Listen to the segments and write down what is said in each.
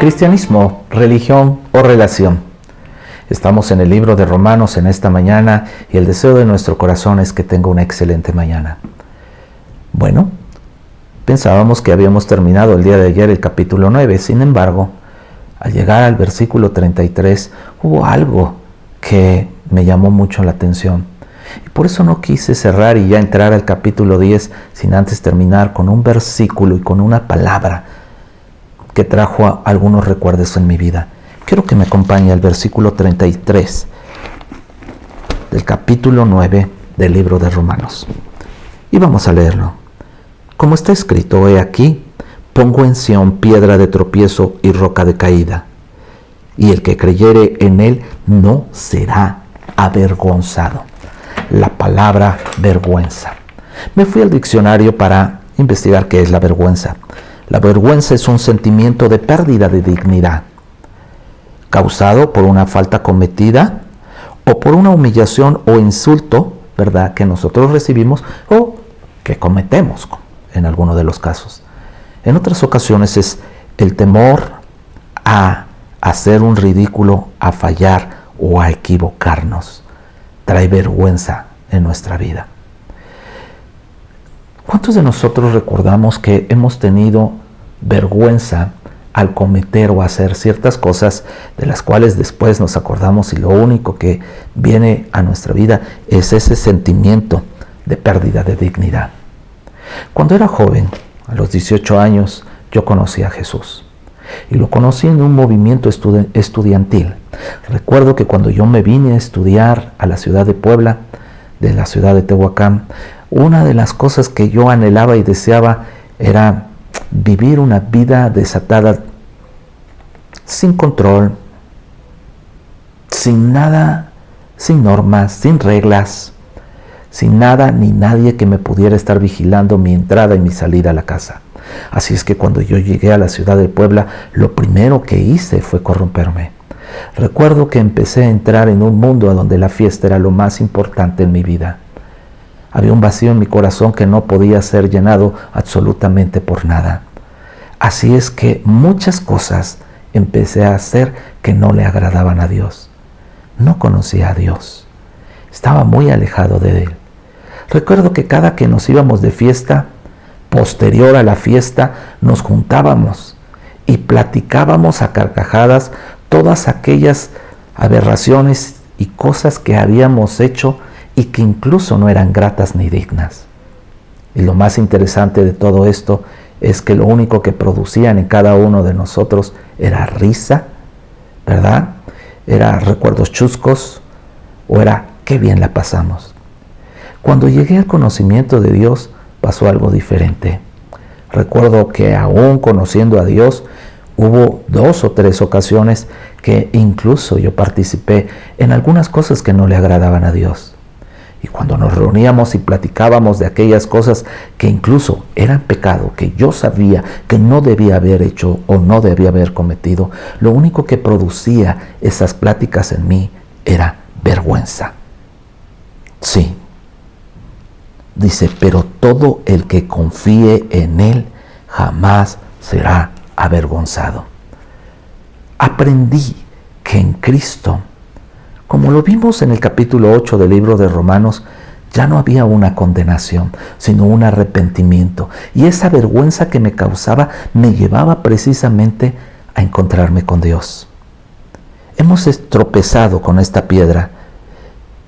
Cristianismo, religión o relación. Estamos en el libro de Romanos en esta mañana y el deseo de nuestro corazón es que tenga una excelente mañana. Bueno, pensábamos que habíamos terminado el día de ayer el capítulo 9, sin embargo, al llegar al versículo 33 hubo algo que me llamó mucho la atención. Y por eso no quise cerrar y ya entrar al capítulo 10 sin antes terminar con un versículo y con una palabra que trajo algunos recuerdos en mi vida. Quiero que me acompañe al versículo 33 del capítulo 9 del libro de Romanos. Y vamos a leerlo. Como está escrito, he aquí, pongo en Sión piedra de tropiezo y roca de caída, y el que creyere en él no será avergonzado. La palabra vergüenza. Me fui al diccionario para investigar qué es la vergüenza. La vergüenza es un sentimiento de pérdida de dignidad, causado por una falta cometida o por una humillación o insulto, ¿verdad?, que nosotros recibimos o que cometemos en alguno de los casos. En otras ocasiones es el temor a hacer un ridículo, a fallar o a equivocarnos. Trae vergüenza en nuestra vida. ¿Cuántos de nosotros recordamos que hemos tenido vergüenza al cometer o hacer ciertas cosas de las cuales después nos acordamos y lo único que viene a nuestra vida es ese sentimiento de pérdida de dignidad? Cuando era joven, a los 18 años, yo conocí a Jesús. Y lo conocí en un movimiento estudiantil. Recuerdo que cuando yo me vine a estudiar a la ciudad de Puebla, de la ciudad de Tehuacán, una de las cosas que yo anhelaba y deseaba era vivir una vida desatada, sin control, sin nada, sin normas, sin reglas, sin nada ni nadie que me pudiera estar vigilando mi entrada y mi salida a la casa. Así es que cuando yo llegué a la ciudad de Puebla, lo primero que hice fue corromperme. Recuerdo que empecé a entrar en un mundo donde la fiesta era lo más importante en mi vida. Había un vacío en mi corazón que no podía ser llenado absolutamente por nada. Así es que muchas cosas empecé a hacer que no le agradaban a Dios. No conocía a Dios. Estaba muy alejado de Él. Recuerdo que cada que nos íbamos de fiesta, posterior a la fiesta, nos juntábamos y platicábamos a carcajadas todas aquellas aberraciones y cosas que habíamos hecho y que incluso no eran gratas ni dignas. Y lo más interesante de todo esto es que lo único que producían en cada uno de nosotros era risa, ¿verdad? Era recuerdos chuscos o era qué bien la pasamos. Cuando llegué al conocimiento de Dios, pasó algo diferente. Recuerdo que aún conociendo a Dios, hubo 2 o 3 ocasiones que incluso yo participé en algunas cosas que no le agradaban a Dios. Y cuando nos reuníamos y platicábamos de aquellas cosas que incluso eran pecado, que yo sabía que no debía haber hecho o no debía haber cometido, lo único que producía esas pláticas en mí era vergüenza. Sí. Dice, pero todo el que confíe en Él jamás será avergonzado. Aprendí que en Cristo, como lo vimos en el capítulo 8 del libro de Romanos, ya no había una condenación, sino un arrepentimiento. Y esa vergüenza que me causaba me llevaba precisamente a encontrarme con Dios. Hemos tropezado con esta piedra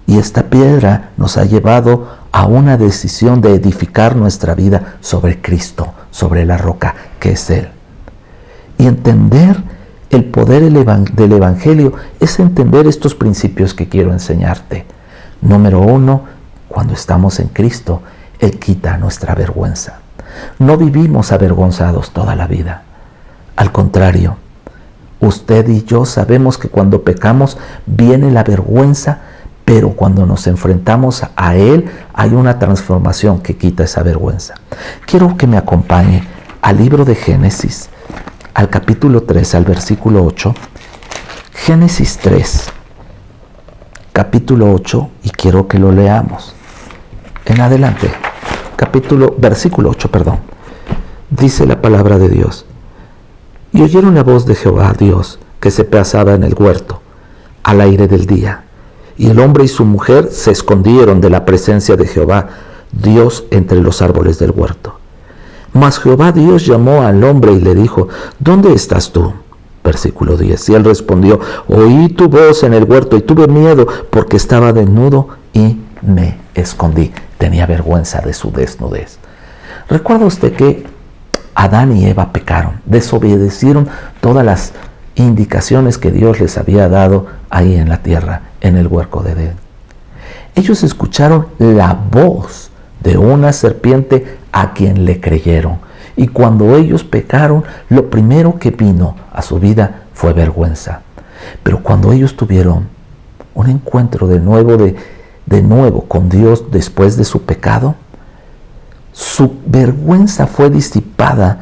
y esta piedra nos ha llevado a una decisión de edificar nuestra vida sobre Cristo, sobre la roca que es Él. Y entender el poder del Evangelio es entender estos principios que quiero enseñarte. Número 1, cuando estamos en Cristo, Él quita nuestra vergüenza. No vivimos avergonzados toda la vida. Al contrario, usted y yo sabemos que cuando pecamos viene la vergüenza, pero cuando nos enfrentamos a Él hay una transformación que quita esa vergüenza. Quiero que me acompañe al libro de Génesis, al capítulo 3, al versículo 8. Génesis 3, capítulo 8, y quiero que lo leamos. En adelante, versículo 8, dice la palabra de Dios. Y oyeron la voz de Jehová Dios, que se pasaba en el huerto, al aire del día. Y el hombre y su mujer se escondieron de la presencia de Jehová Dios entre los árboles del huerto. Mas Jehová Dios llamó al hombre y le dijo: ¿Dónde estás tú? Versículo 10. Y él respondió: oí tu voz en el huerto y tuve miedo porque estaba desnudo y me escondí. Tenía vergüenza de su desnudez. ¿Recuerda usted que Adán y Eva pecaron? Desobedecieron todas las indicaciones que Dios les había dado ahí en la tierra, en el huerto de Edén. Ellos escucharon la voz de una serpiente a quien le creyeron. Y cuando ellos pecaron, lo primero que vino a su vida fue vergüenza. Pero cuando ellos tuvieron un encuentro de nuevo con Dios después de su pecado, su vergüenza fue disipada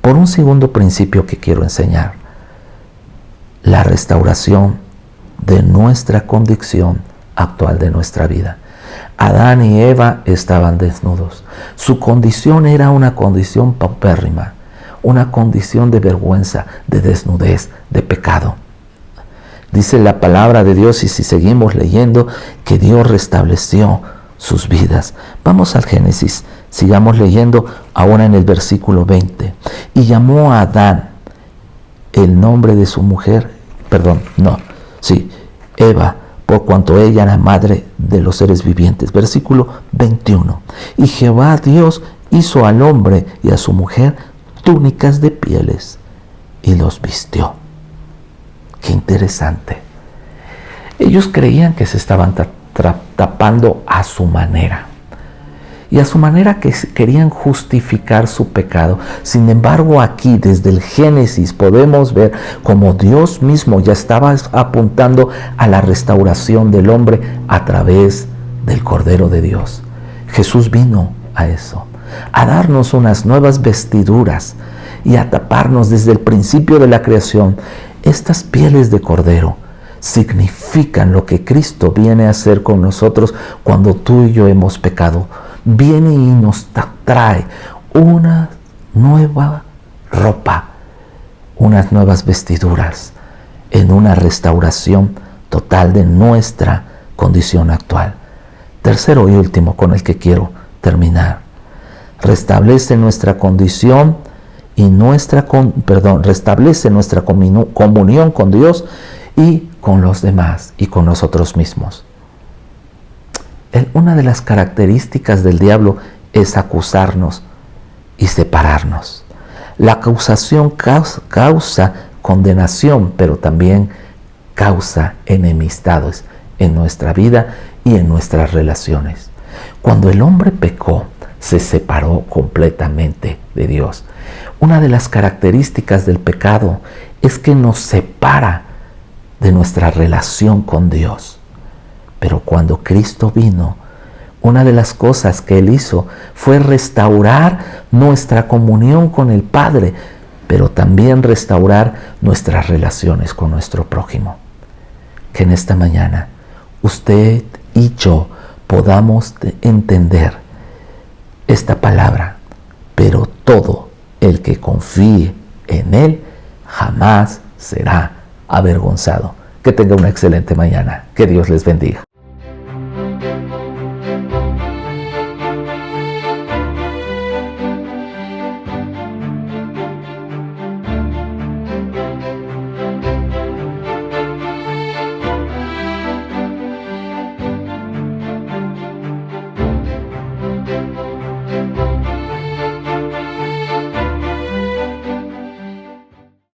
por un segundo principio que quiero enseñar: la restauración de nuestra condición actual de nuestra vida. Adán y Eva estaban desnudos. Su condición era una condición paupérrima, una condición de vergüenza, de desnudez, de pecado. Dice la palabra de Dios, y si seguimos leyendo, que Dios restableció sus vidas. Vamos al Génesis, sigamos leyendo ahora en el versículo 20. Y llamó a Adán el nombre de su mujer, Eva, por cuanto ella era madre de los seres vivientes. Versículo 21. Y Jehová Dios hizo al hombre y a su mujer túnicas de pieles y los vistió. Qué interesante. Ellos creían que se estaban tapando a su manera. Y a su manera que querían justificar su pecado. Sin embargo, aquí desde el Génesis podemos ver cómo Dios mismo ya estaba apuntando a la restauración del hombre a través del Cordero de Dios. Jesús vino a eso, a darnos unas nuevas vestiduras y a taparnos desde el principio de la creación. Estas pieles de cordero significan lo que Cristo viene a hacer con nosotros cuando tú y yo hemos pecado. Viene y nos trae una nueva ropa, unas nuevas vestiduras, en una restauración total de nuestra condición actual. Tercero y último con el que quiero terminar: restablece nuestra condición y restablece nuestra comunión con Dios y con los demás y con nosotros mismos. Una de las características del diablo es acusarnos y separarnos. La acusación causa condenación, pero también causa enemistades en nuestra vida y en nuestras relaciones. Cuando el hombre pecó, se separó completamente de Dios. Una de las características del pecado es que nos separa de nuestra relación con Dios. Pero cuando Cristo vino, una de las cosas que Él hizo fue restaurar nuestra comunión con el Padre, pero también restaurar nuestras relaciones con nuestro prójimo. Que en esta mañana usted y yo podamos entender esta palabra: pero todo el que confíe en Él jamás será avergonzado. Que tenga una excelente mañana. Que Dios les bendiga.